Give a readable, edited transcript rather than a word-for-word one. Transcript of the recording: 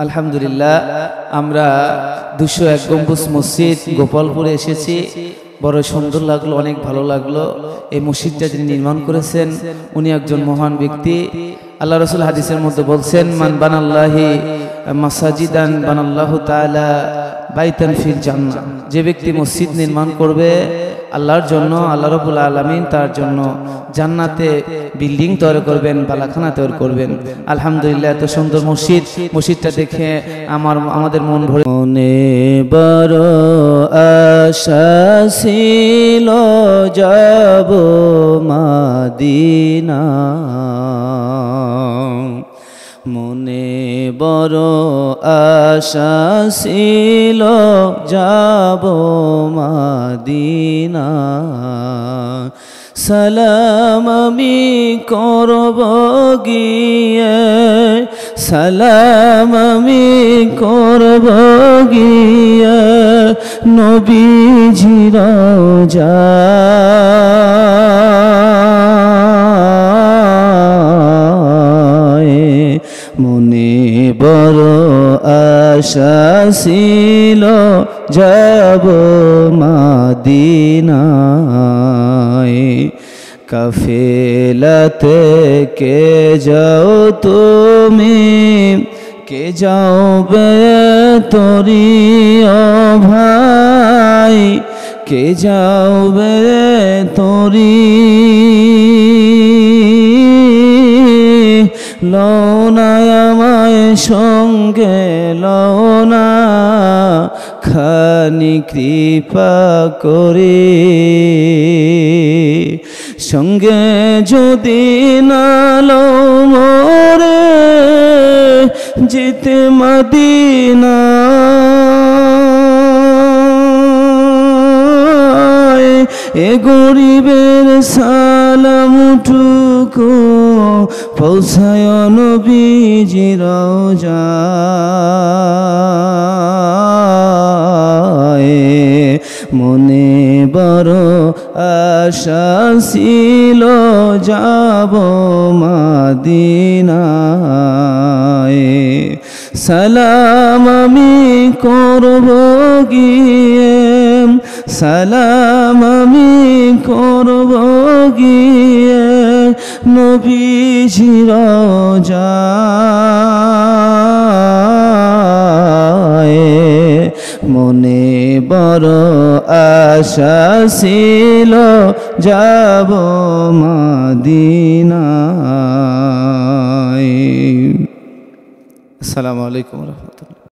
আলহামদুলিল্লাহ আমরা 201 গম্বুজ মসজিদ গোপালপুরে এসেছি। বড় সুন্দর লাগলো, অনেক ভালো লাগলো। এই মসজিদটা যিনি নির্মাণ করেছেন উনি একজন মহান ব্যক্তি। আল্লাহ রাসূল হাদিসের মধ্যে বলছেন, মান বানাল্লাহি মাসাজিদান বানাল্লাহু তাআলা বাইতান ফিল জান্নাহ। যে ব্যক্তি মসজিদ নির্মাণ করবে আল্লাহর জন্য, আল্লাহ রাব্বুল আলামিন তার জন্য জান্নাতে বিল্ডিং তৈরি করবেন, বালাখানা তৈরি করবেন। আলহামদুলিল্লাহ, এত সুন্দর মসজিদ, মসজিদটা দেখে আমাদের মন ভরে। মনে বড় আশা ছিল যাব মদিনা, মনে বড় আশা ছিল যাব মদিনা। সালাম আমি করব গিয়ে, সালাম আমি করব গিয়ে নবীজির রওজায়। মনে বড় আশা ছিল যাব মদিনায়। কাফেলাতে কে যাও তুমি, কে যাও বে তোরি ও ভাই, কে যাও বে তোরি। লওনা আমায় সঙ্গে লওনা, খানি কৃপা করে। সঙ্গে যদি না লও মোরে, যেতে মদিনা। এ গরিবের সালামটুকু পৌঁছায় নবীজির রওজায়। মনে বড় আশা ছিল যাব মদিনায়। সালাম আমি করব গিয়ে, সালাম আমি করব গিয়ে নবীজির রওজায়। মনে বড় আশা ছিল যাব মদিনায়। আসসালামু আলাইকুম ওয়া রাহমাতুল্লাহ।